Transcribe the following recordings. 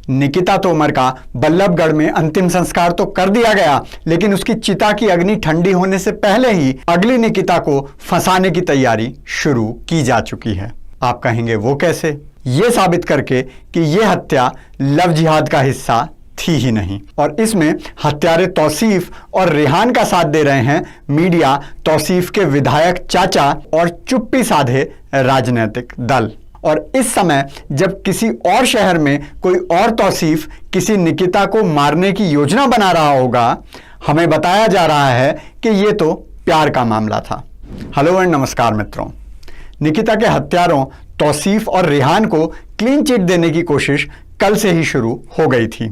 निकिता तोमर का बल्लभगढ़ में अंतिम संस्कार तो कर दिया गया, लेकिन उसकी चिता की अग्नि ठंडी होने से पहले ही अगली निकिता को फंसाने की तैयारी शुरू की जा चुकी है। आप कहेंगे वो कैसे? ये साबित करके कि ये हत्या लव जिहाद का हिस्सा थी ही नहीं, और इसमें हत्यारे तौसीफ और रेहान का साथ दे रहे हैं मीडिया, तौसीफ के विधायक चाचा और चुप्पी साधे राजनीतिक दल। और इस समय जब किसी और शहर में कोई और तौसीफ किसी निकिता को मारने की योजना बना रहा होगा, हमें बताया जा रहा है कि ये तो प्यार का मामला था। हेलो एंड नमस्कार मित्रों। निकिता के हत्यारों तौसीफ और रेहान को क्लीन चिट देने की कोशिश कल से ही शुरू हो गई थी।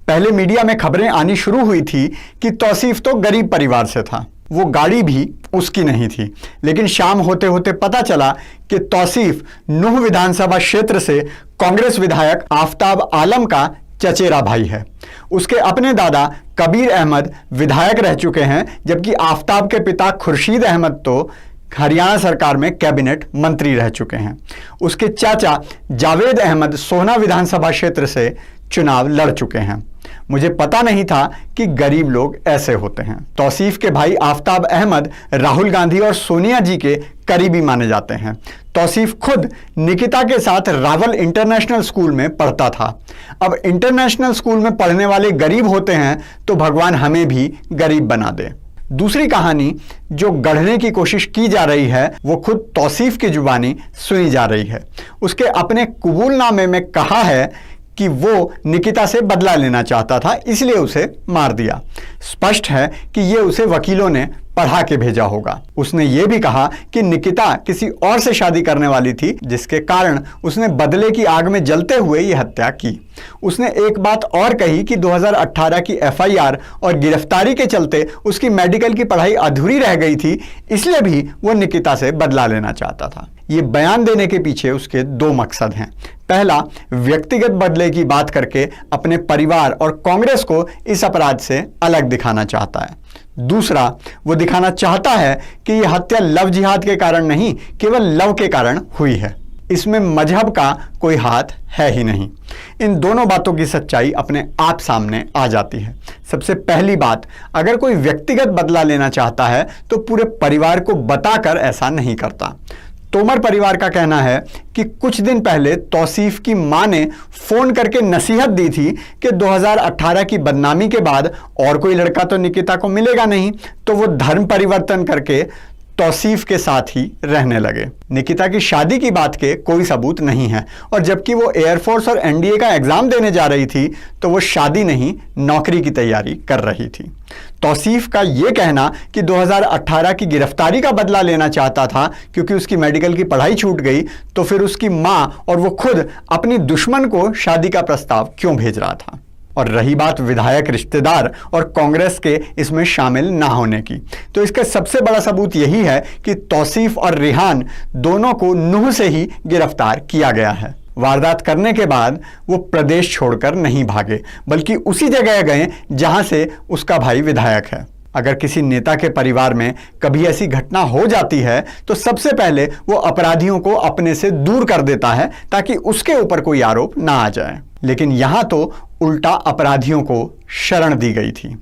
पहले मीडिया में खबरें आनी शुरू हुई थी कि तौसीफ तो गरीब परिवार से था, वो गाड़ी भी उसकी नहीं थी, लेकिन शाम होते होते पता चला कि तौसीफ नूह विधानसभा क्षेत्र से कांग्रेस विधायक आफताब आलम का चचेरा भाई है। उसके अपने दादा कबीर अहमद विधायक रह चुके हैं, जबकि आफताब के पिता खुर्शीद अहमद तो हरियाणा सरकार में कैबिनेट मंत्री रह चुके हैं। उसके चाचा जावेद अहमद सोहना विधानसभा क्षेत्र से चुनाव लड़ चुके हैं। मुझे पता नहीं था कि गरीब लोग ऐसे होते हैं। तौसीफ के भाई आफताब अहमद राहुल गांधी और सोनिया जी के करीबी माने जाते हैं। तौसीफ खुद निकिता के साथ रावल इंटरनेशनल स्कूल में पढ़ता था। अब इंटरनेशनल स्कूल में पढ़ने वाले गरीब होते हैं तो भगवान हमें भी गरीब बना दे। दूसरी कहानी जो गढ़ने की कोशिश की जा रही है वो खुद तौसीफ की जुबानी सुनी जा रही है। उसके अपने कबूलनामे में कहा है कि वो निकिता से बदला लेना चाहता था, इसलिए उसे मार दिया। स्पष्ट है कि ये उसे वकीलों ने पढ़ा के भेजा होगा। उसने ये भी कहा कि निकिता किसी और से शादी करने वाली थी, जिसके कारण उसने बदले की आग में जलते हुए ये हत्या की। उसने एक बात और कही कि 2018 की एफआईआर और गिरफ्तारी के चलते उसकी मेडिकल की पढ़ाई अधूरी रह गई थी, इसलिए भी वो निकिता से बदला लेना चाहता था। ये बयान देने के पीछे उसके दो मकसद हैं। पहला, व्यक्तिगत बदले की बात करके अपने परिवार और कांग्रेस को इस अपराध से अलग दिखाना चाहता है। दूसरा, वो दिखाना चाहता है कि यह हत्या लव जिहाद के कारण नहीं, केवल लव के कारण हुई है। इसमें मजहब का कोई हाथ है ही नहीं। इन दोनों बातों की सच्चाई अपने आप सामने आ जाती है। सबसे पहली बात, अगर कोई व्यक्तिगत बदला लेना चाहता है तो पूरे परिवार को बताकर ऐसा नहीं करता। तोमर परिवार का कहना है कि कुछ दिन पहले तौसीफ की मां ने फोन करके नसीहत दी थी कि 2018 की बदनामी के बाद और कोई लड़का तो निकिता को मिलेगा नहीं, तो वो धर्म परिवर्तन करके तौसीफ के साथ ही रहने लगे। निकिता की शादी की बात के कोई सबूत नहीं है, और जबकि वो एयरफोर्स और एनडीए का एग्जाम देने जा रही थी तो वो शादी नहीं, नौकरी की तैयारी कर रही थी। तौसीफ का ये कहना कि 2018 की गिरफ्तारी का बदला लेना चाहता था क्योंकि उसकी मेडिकल की पढ़ाई छूट गई, तो फिर उसकी मां और वो खुद अपनी दुश्मन को शादी का प्रस्ताव क्यों भेज रहा था? और रही बात विधायक रिश्तेदार और कांग्रेस के इसमें शामिल ना होने की, तो इसका सबसे बड़ा सबूत यही है कि तौसीफ और रेहान दोनों को नूह से ही गिरफ्तार किया गया है। वारदात करने के बाद वो प्रदेश छोड़कर नहीं भागे, बल्कि उसी जगह गए जहां से उसका भाई विधायक है। अगर किसी नेता के परिवार में कभी ऐसी घटना हो जाती है तो सबसे पहले वो अपराधियों को अपने से दूर कर देता है ताकि उसके ऊपर कोई आरोप ना आ जाए, लेकिन यहां तो उल्टा अपराधियों को शरण दी गई थी।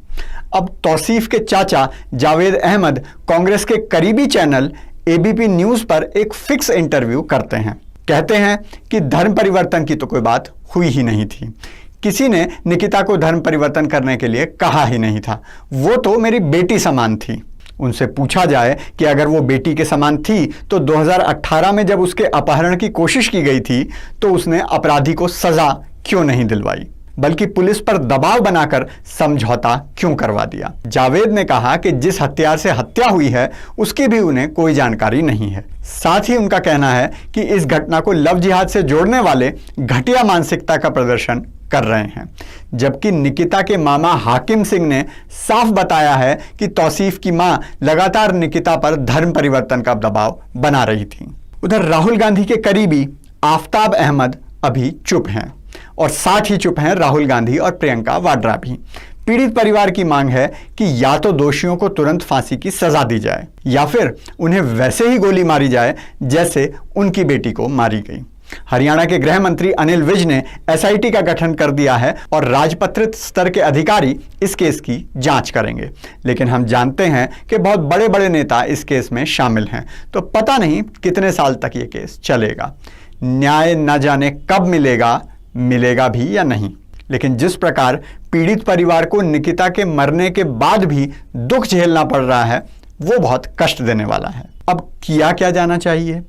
अब तौसीफ के चाचा जावेद अहमद कांग्रेस के करीबी चैनल एबीपी न्यूज पर एक फिक्स इंटरव्यू करते हैं। कहते हैं कि धर्म परिवर्तन की तो कोई बात हुई ही नहीं थी, किसी ने निकिता को धर्म परिवर्तन करने के लिए कहा ही नहीं था, वो तो मेरी बेटी समान थी। उनसे पूछा जाए कि अगर वो बेटी के समान थी तो 2018 में जब उसके अपहरण की कोशिश की गई थी तो उसने अपराधी को सजा क्यों नहीं दिलवाई, बल्कि पुलिस पर दबाव बनाकर समझौता क्यों करवा दिया? जावेद ने कहा कि जिस हथियार से हत्या हुई है उसकी भी उन्हें कोई जानकारी नहीं है। साथ ही उनका कहना है कि इस घटना को लव जिहाद से जोड़ने वाले घटिया मानसिकता का प्रदर्शन कर रहे हैं, जबकि निकिता के मामा हाकिम सिंह ने साफ बताया है कि तौसीफ की मां लगातार निकिता पर धर्म परिवर्तन का दबाव बना रही थी। उधर राहुल गांधी के करीबी आफताब अहमद अभी चुप हैं, और साथ ही चुप हैं राहुल गांधी और प्रियंका वाड्रा भी। पीड़ित परिवार की मांग है कि या तो दोषियों को तुरंत फांसी की सजा दी जाए या फिर उन्हें वैसे ही गोली मारी जाए जैसे उनकी बेटी को मारी गई। हरियाणा के गृह मंत्री अनिल विज ने एसआईटी का गठन कर दिया है और राजपत्रित स्तर के अधिकारी इस केस की जांच करेंगे। लेकिन हम जानते हैं कि बहुत बड़े बड़े नेता इस केस में शामिल हैं, तो पता नहीं कितने साल तक ये केस चलेगा। न्याय न जाने कब मिलेगा, मिलेगा भी या नहीं। लेकिन जिस प्रकार पीड़ित परिवार को निकिता के मरने के बाद भी दुख झेलना पड़ रहा है, वो बहुत कष्ट देने वाला है। अब किया क्या जाना चाहिए?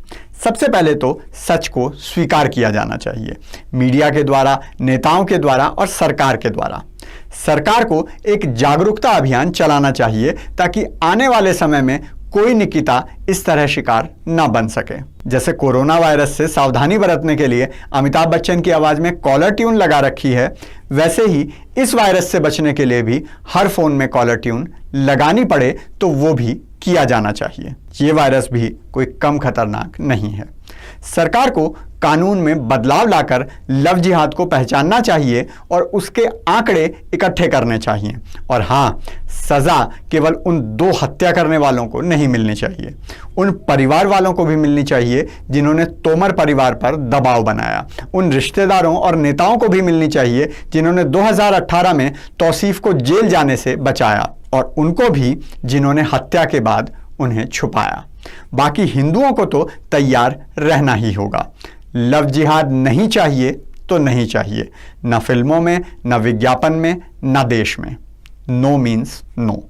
सबसे पहले तो सच को स्वीकार किया जाना चाहिए, मीडिया के द्वारा, नेताओं के द्वारा और सरकार के द्वारा। सरकार को एक जागरूकता अभियान चलाना चाहिए ताकि आने वाले समय में कोई निकिता इस तरह शिकार न बन सके। जैसे कोरोना वायरस से सावधानी बरतने के लिए अमिताभ बच्चन की आवाज में कॉलर ट्यून लगा रखी है, वैसे ही इस वायरस से बचने के लिए भी हर फोन में कॉलर ट्यून लगानी पड़े तो वो भी किया जाना चाहिए। ये वायरस भी कोई कम खतरनाक नहीं है। सरकार को कानून में बदलाव लाकर लव जिहाद को पहचानना चाहिए और उसके आंकड़े इकट्ठे करने चाहिए। और हाँ, सजा केवल उन 2 हत्या करने वालों को नहीं मिलनी चाहिए, उन परिवार वालों को भी मिलनी चाहिए जिन्होंने तोमर परिवार पर दबाव बनाया। उन रिश्तेदारों और नेताओं को भी मिलनी चाहिए जिन्होंने 2018 में तौसीफ को जेल जाने से बचाया, और उनको भी जिन्होंने हत्या के बाद उन्हें छुपाया। बाकी हिंदुओं को तो तैयार रहना ही होगा। लव जिहाद नहीं चाहिए तो नहीं चाहिए, न फिल्मों में, न विज्ञापन में, न देश में। No means no.